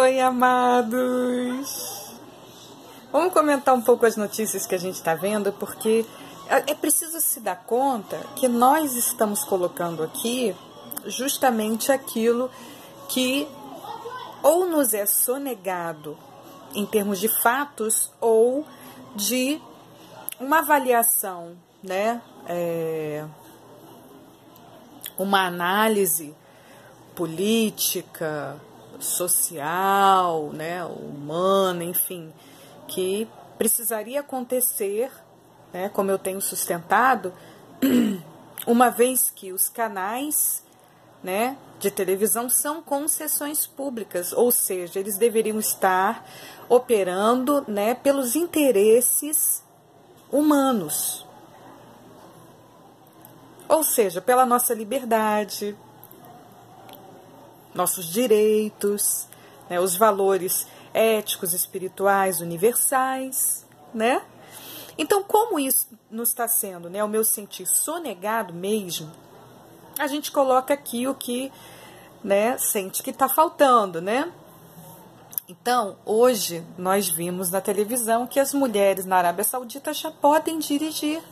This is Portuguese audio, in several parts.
Oi, amados! Vamos comentar um pouco as notícias que a gente está vendo, porque é preciso se dar conta que nós estamos colocando aqui justamente aquilo que ou nos é sonegado em termos de fatos ou de uma avaliação, né? Uma análise política, social, né, humana, enfim, que precisaria acontecer, né, como eu tenho sustentado, uma vez que os canais, né, de televisão são concessões públicas, ou seja, eles deveriam estar operando, né, pelos interesses humanos, ou seja, pela nossa liberdade, nossos direitos, né, os valores éticos, espirituais, universais, né? Então, como isso nos está sendo, né, o meu sentir sonegado mesmo, a gente coloca aqui o que, né, sente que está faltando, né? Então, hoje nós vimos na televisão que as mulheres na Arábia Saudita já podem dirigir.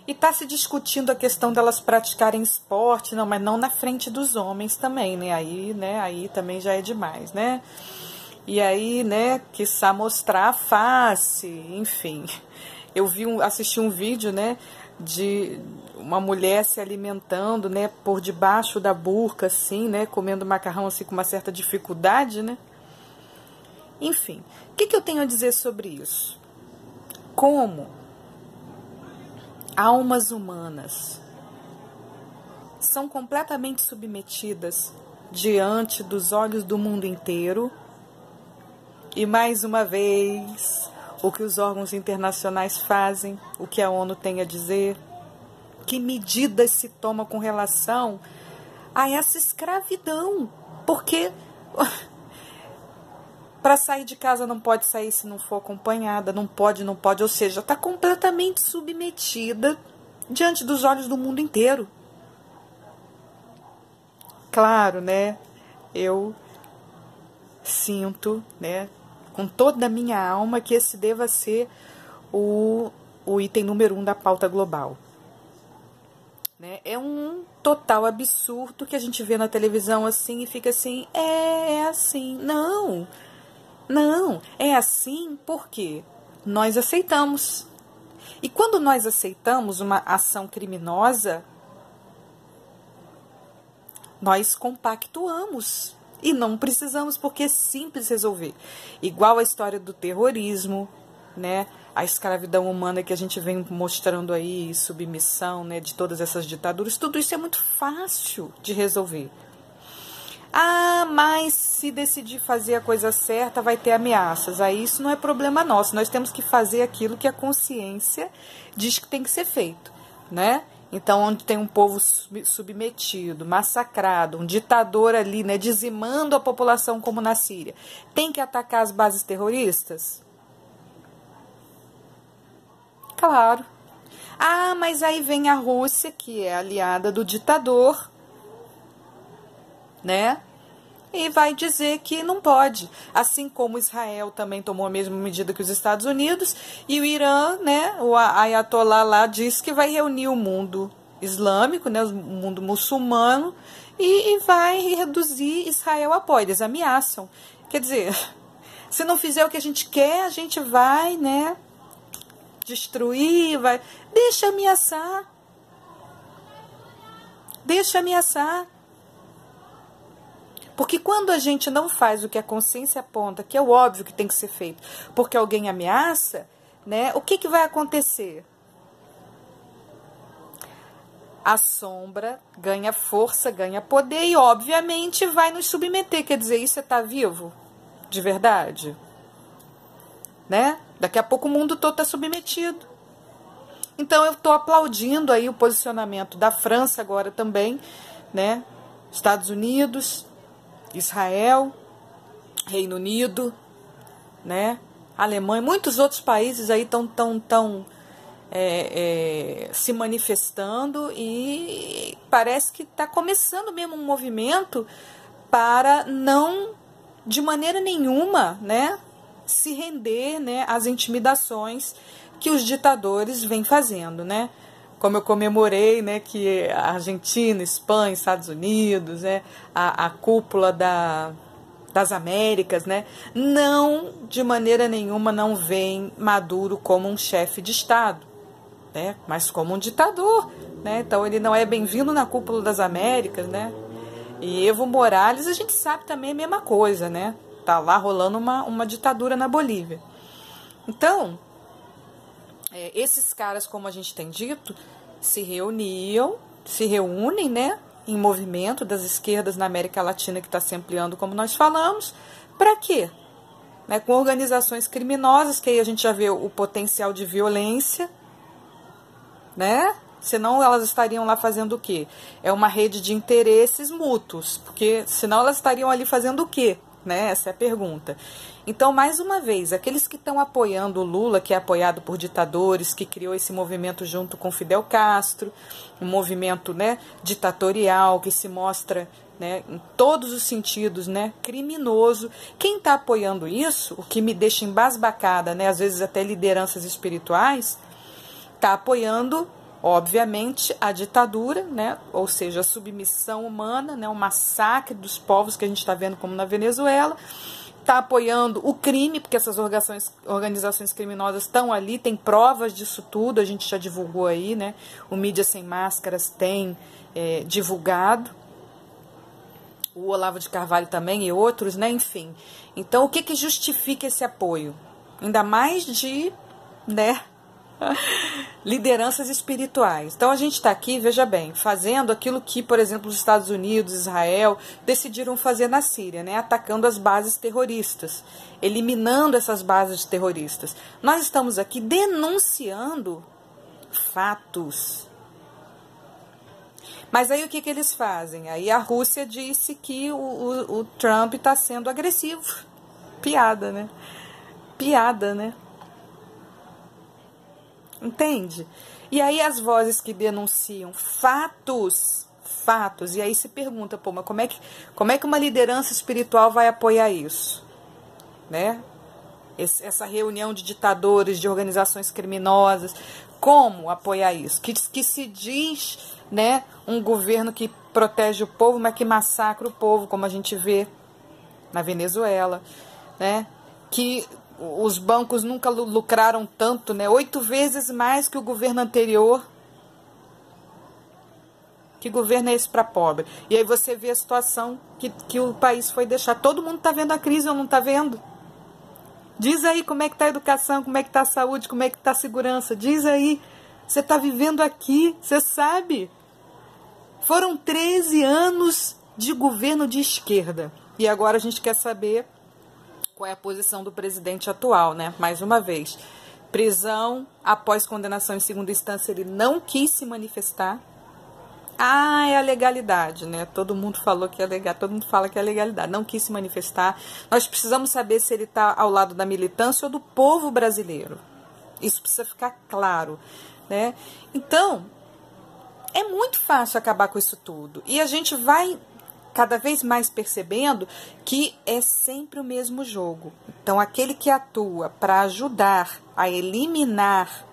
E está se discutindo a questão delas praticarem esporte, não, mas não na frente dos homens também, né? Aí também já é demais, né? E aí, né, quiçá mostrar a face, enfim. Eu assisti um vídeo, né, de uma mulher se alimentando, né, por debaixo da burca, assim, né, comendo macarrão assim com uma certa dificuldade, né? Enfim, o que eu tenho a dizer sobre isso? Como almas humanas são completamente submetidas diante dos olhos do mundo inteiro. E mais uma vez, o que os órgãos internacionais fazem, o que a ONU tem a dizer, que medidas se tomam com relação a essa escravidão. Porque para sair de casa não pode sair se não for acompanhada, não pode, ou seja, está completamente submetida diante dos olhos do mundo inteiro. Claro, né, eu sinto, né, com toda a minha alma que esse deva ser o item número 1 da pauta global. Né? É um total absurdo que a gente vê na televisão assim e fica assim, é assim, não, é assim porque nós aceitamos. E quando nós aceitamos uma ação criminosa, nós compactuamos. E não precisamos, porque é simples resolver. Igual a história do terrorismo, né? A escravidão humana que a gente vem mostrando aí, submissão, né, de todas essas ditaduras, tudo isso é muito fácil de resolver. Ah, mas se decidir fazer a coisa certa, vai ter ameaças. Aí isso não é problema nosso. Nós temos que fazer aquilo que a consciência diz que tem que ser feito, né? Então, onde tem um povo submetido, massacrado, um ditador ali, né, dizimando a população como na Síria, tem que atacar as bases terroristas? Claro. Ah, mas aí vem a Rússia, que é aliada do ditador, né? E vai dizer que não pode. Assim como Israel também tomou a mesma medida que os Estados Unidos, e o Irã, né, o Ayatollah lá diz que vai reunir o mundo islâmico, né, o mundo muçulmano, e vai reduzir Israel a pó. Eles ameaçam. Quer dizer, se não fizer o que a gente quer, a gente vai, né, destruir, vai... Deixa ameaçar. Deixa ameaçar. Porque quando a gente não faz o que a consciência aponta, que é o óbvio que tem que ser feito, porque alguém ameaça, né, o que vai acontecer? A sombra ganha força, ganha poder e, obviamente, vai nos submeter. Quer dizer, isso você está vivo? De verdade? Né? Daqui a pouco o mundo todo está submetido. Então, eu estou aplaudindo aí o posicionamento da França agora também, né? Estados Unidos, Israel, Reino Unido, né? Alemanha, muitos outros países aí estão se manifestando e parece que está começando mesmo um movimento para não de maneira nenhuma, né, se render, né, às intimidações que os ditadores vêm fazendo, né? Como eu comemorei, né, que a Argentina, Espanha, Estados Unidos, né, a cúpula das Américas, né, não, de maneira nenhuma, não veem Maduro como um chefe de Estado, né, mas como um ditador, né? Então ele não é bem-vindo na cúpula das Américas, né? E Evo Morales, a gente sabe também a mesma coisa, né? Tá lá rolando uma ditadura na Bolívia. Então, esses caras, como a gente tem dito, se reúnem, né, em movimento das esquerdas na América Latina, que está se ampliando, como nós falamos, para quê? Né, com organizações criminosas, que aí a gente já vê o potencial de violência, né? Senão elas estariam lá fazendo o quê? É uma rede de interesses mútuos, porque senão elas estariam ali fazendo o quê? Né? Essa é a pergunta. Então, mais uma vez, aqueles que estão apoiando o Lula, que é apoiado por ditadores, que criou esse movimento junto com Fidel Castro, um movimento, né, ditatorial, que se mostra, né, em todos os sentidos, né, criminoso. Quem está apoiando isso, o que me deixa embasbacada, né, às vezes até lideranças espirituais, está apoiando, obviamente, a ditadura, né? Ou seja, a submissão humana, né? O massacre dos povos que a gente está vendo como na Venezuela, está apoiando o crime, porque essas organizações criminosas estão ali, tem provas disso tudo, a gente já divulgou aí, né? O Mídia Sem Máscaras tem divulgado, o Olavo de Carvalho também e outros, né? Enfim. Então, o que justifica esse apoio? Ainda mais de, né, lideranças espirituais. Então a gente está aqui, veja bem, fazendo aquilo que, por exemplo, os Estados Unidos, Israel, decidiram fazer na Síria, né? Atacando as bases terroristas, eliminando essas bases terroristas. Nós estamos aqui denunciando fatos. Mas aí o que eles fazem? Aí a Rússia disse que o Trump está sendo agressivo. Piada, né? Piada, né? Entende? E aí as vozes que denunciam fatos, e aí se pergunta, pô, mas como é que uma liderança espiritual vai apoiar isso? Né? Essa reunião de ditadores, de organizações criminosas, como apoiar isso? Que se diz, né, um governo que protege o povo, mas que massacra o povo, como a gente vê na Venezuela, né? Que os bancos nunca lucraram tanto, né? 8 vezes mais que o governo anterior. Que governo é esse para pobre? E aí você vê a situação que o país foi deixar. Todo mundo está vendo a crise ou não está vendo? Diz aí como é que está a educação, como é que está a saúde, como é que está a segurança. Diz aí. Você está vivendo aqui, você sabe. Foram 13 anos de governo de esquerda. E agora a gente quer saber qual é a posição do presidente atual, né? Mais uma vez, prisão após condenação em segunda instância, ele não quis se manifestar. Ah, é a legalidade, né? Todo mundo falou que é legal, todo mundo fala que é a legalidade. Não quis se manifestar. Nós precisamos saber se ele está ao lado da militância ou do povo brasileiro. Isso precisa ficar claro, né? Então, é muito fácil acabar com isso tudo. E a gente vai cada vez mais percebendo que é sempre o mesmo jogo. Então, aquele que atua para ajudar a eliminar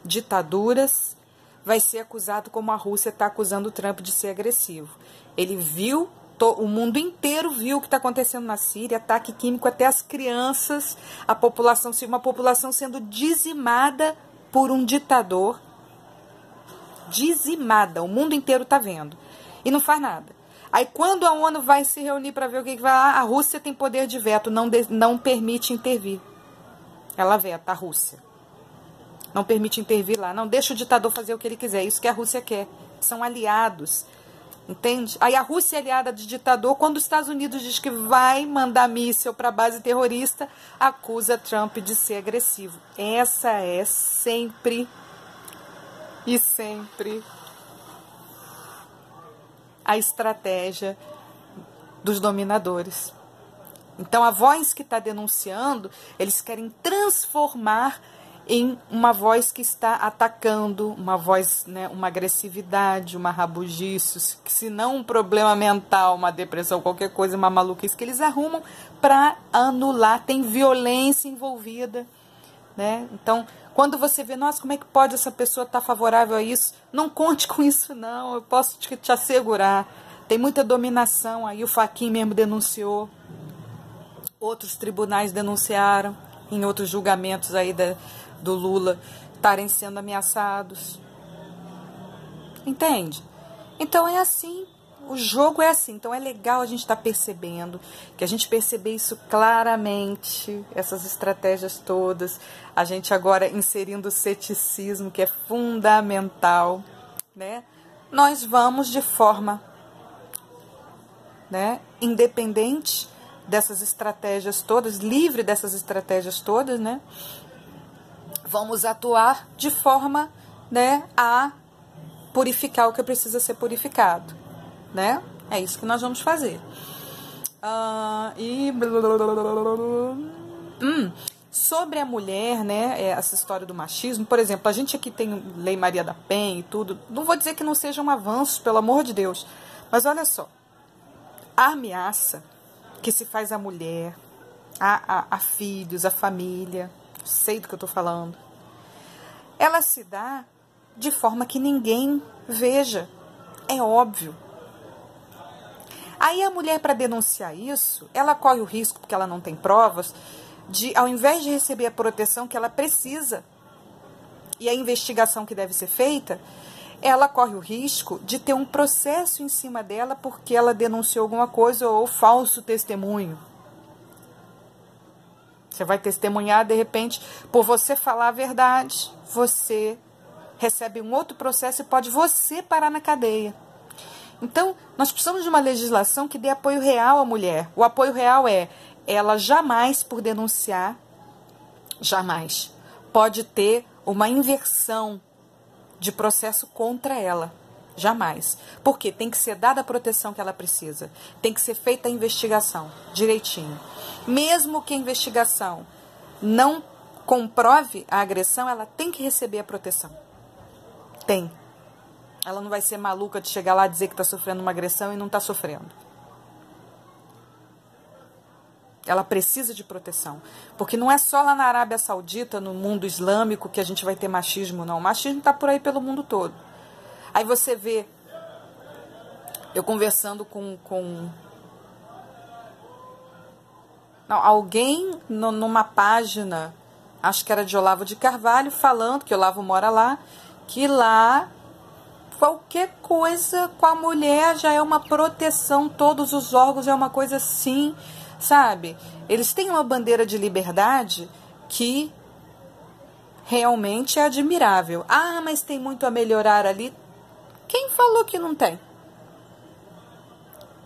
ditaduras vai ser acusado como a Rússia está acusando o Trump de ser agressivo. Ele viu, o mundo inteiro viu o que está acontecendo na Síria, ataque químico até as crianças, uma população sendo dizimada por um ditador. Dizimada, o mundo inteiro está vendo. E não faz nada. Aí quando a ONU vai se reunir para ver o que vai lá, a Rússia tem poder de veto, não permite intervir. Ela veta, a Rússia. Não permite intervir lá, não deixa o ditador fazer o que ele quiser, isso que a Rússia quer. São aliados, entende? Aí a Rússia é aliada de ditador, quando os Estados Unidos diz que vai mandar míssil para a base terrorista, acusa Trump de ser agressivo. Essa é sempre e sempre a estratégia dos dominadores. Então, a voz que está denunciando, eles querem transformar em uma voz que está atacando, uma voz, né, uma agressividade, uma rabugice, que se não um problema mental, uma depressão, qualquer coisa, uma maluquice que eles arrumam para anular, tem violência envolvida, né? Então, quando você vê, nossa, como é que pode essa pessoa estar favorável a isso? Não conte com isso, não, eu posso te assegurar. Tem muita dominação, aí o Fachin mesmo denunciou, outros tribunais denunciaram, em outros julgamentos aí do Lula estarem sendo ameaçados. Entende? Então é assim, o jogo é assim. Então é legal a gente estar percebendo, que a gente perceber isso claramente, essas estratégias todas, a gente agora inserindo o ceticismo, que é fundamental, né? Nós vamos de forma, né, independente dessas estratégias todas, livre dessas estratégias todas, né? Vamos atuar de forma, né, a purificar o que precisa ser purificado, né? É isso que nós vamos fazer. Sobre a mulher, né, essa história do machismo, por exemplo, a gente aqui tem Lei Maria da Penha e tudo, não vou dizer que não seja um avanço, pelo amor de Deus, mas olha só, a ameaça que se faz à mulher, a filhos, a família, sei do que eu estou falando, ela se dá de forma que ninguém veja, é óbvio. Aí a mulher, para denunciar isso, ela corre o risco, porque ela não tem provas, de, ao invés de receber a proteção que ela precisa e a investigação que deve ser feita, ela corre o risco de ter um processo em cima dela porque ela denunciou alguma coisa ou falso testemunho. Você vai testemunhar, de repente, por você falar a verdade, você recebe um outro processo e pode você parar na cadeia. Então, nós precisamos de uma legislação que dê apoio real à mulher. O apoio real é, ela jamais, por denunciar, jamais, pode ter uma inversão de processo contra ela. Jamais. Porque tem que ser dada a proteção que ela precisa. Tem que ser feita a investigação direitinho. Mesmo que a investigação não comprove a agressão, ela tem que receber a proteção. Tem. Ela não vai ser maluca de chegar lá e dizer que está sofrendo uma agressão e não está sofrendo. Ela precisa de proteção. Porque não é só lá na Arábia Saudita, no mundo islâmico, que a gente vai ter machismo, não. O machismo está por aí pelo mundo todo. Aí você vê, eu conversando com alguém numa página, acho que era de Olavo de Carvalho, falando, que Olavo mora lá, que lá qualquer coisa com a mulher já é uma proteção, todos os órgãos é uma coisa assim, sabe? Eles têm uma bandeira de liberdade que realmente é admirável. Ah, mas tem muito a melhorar ali. Quem falou que não tem?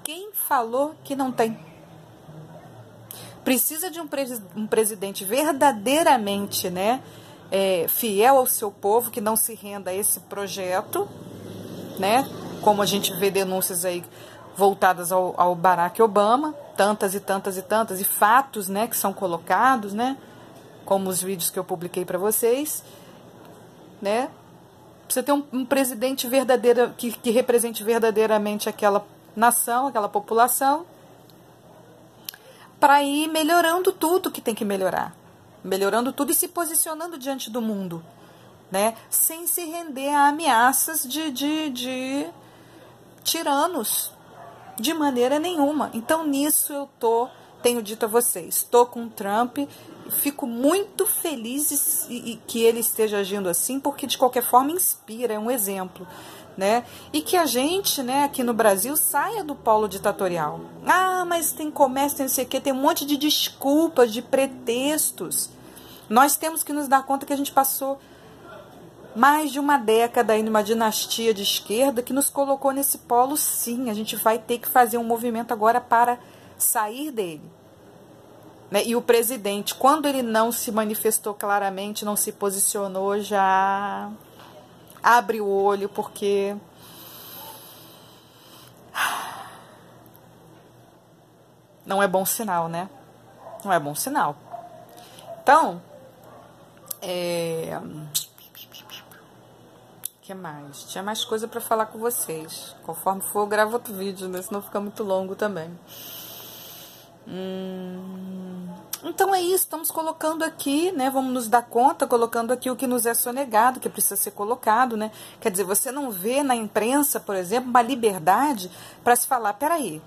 Quem falou que não tem? Precisa de um presidente verdadeiramente, né, fiel ao seu povo, que não se renda a esse projeto, né, como a gente vê denúncias aí voltadas ao Barack Obama, tantas e tantas e tantas, e fatos, né, que são colocados, né, como os vídeos que eu publiquei para vocês, né. Precisa ter um presidente verdadeiro, que represente verdadeiramente aquela nação, aquela população, para ir melhorando tudo que tem que melhorar. Melhorando tudo e se posicionando diante do mundo, né? Sem se render a ameaças de tiranos, de maneira nenhuma. Então, nisso eu tenho dito a vocês, estou com o Trump, fico muito feliz e que ele esteja agindo assim, porque de qualquer forma inspira, é um exemplo, né? E que a gente, né, aqui no Brasil, saia do polo ditatorial. Ah, mas tem comércio, tem não sei o quê, tem um monte de desculpas, de pretextos. Nós temos que nos dar conta que a gente passou mais de uma década aí numa dinastia de esquerda que nos colocou nesse polo, sim. A gente vai ter que fazer um movimento agora para sair dele. Né? E o presidente, quando ele não se manifestou claramente, não se posicionou, já abre o olho, porque não é bom sinal, né? Não é bom sinal. Então, Que mais? Tinha mais coisa para falar com vocês. Conforme for, eu gravo outro vídeo, né? Senão fica muito longo também. Então é isso, estamos colocando aqui, né? Vamos nos dar conta, colocando aqui o que nos é sonegado, que precisa ser colocado, né? Quer dizer, você não vê na imprensa, por exemplo, uma liberdade para se falar, peraí,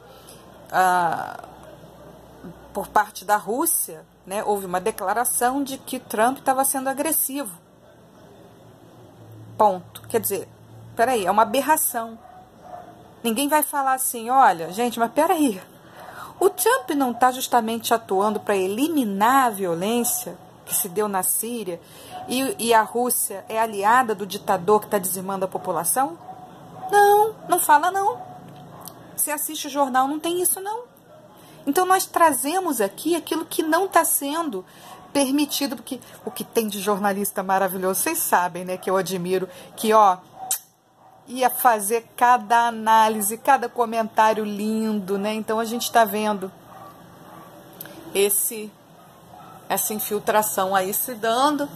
por parte da Rússia, né? Houve uma declaração de que Trump estava sendo agressivo. Ponto. Quer dizer, peraí, é uma aberração. Ninguém vai falar assim, olha, gente, mas peraí, o Trump não está justamente atuando para eliminar a violência que se deu na Síria e a Rússia é aliada do ditador que está dizimando a população? Não, não fala não. Você assiste o jornal, não tem isso não. Então nós trazemos aqui aquilo que não está sendo permitido, porque o que tem de jornalista maravilhoso, vocês sabem, né, que eu admiro, que ia fazer cada análise, cada comentário lindo, né? Então a gente está vendo essa infiltração aí se dando,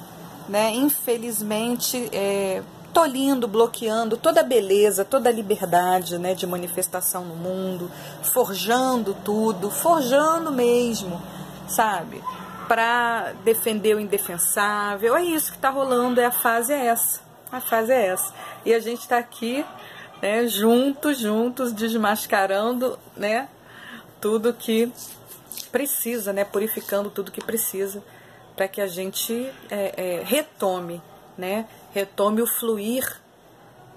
né? Infelizmente, tolhindo, bloqueando toda a beleza, toda a liberdade, né, de manifestação no mundo, forjando tudo, forjando mesmo, sabe? Para defender o indefensável. É isso que está rolando, a fase é essa. A fase é essa. E a gente está aqui, né, juntos, desmascarando, né, tudo que precisa, né, purificando tudo que precisa para que a gente retome, né, retome o fluir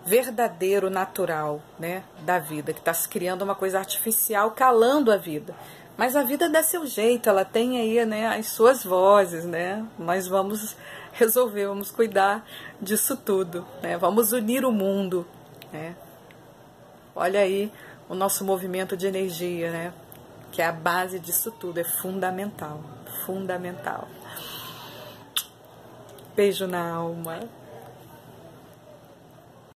verdadeiro, natural, né, da vida, que está se criando uma coisa artificial, calando a vida. Mas a vida dá seu jeito, ela tem aí, né, as suas vozes, né? Nós vamos resolver, vamos cuidar disso tudo, né? Vamos unir o mundo, né? Olha aí o nosso movimento de energia, né? Que é a base disso tudo, é fundamental, fundamental. Beijo na alma.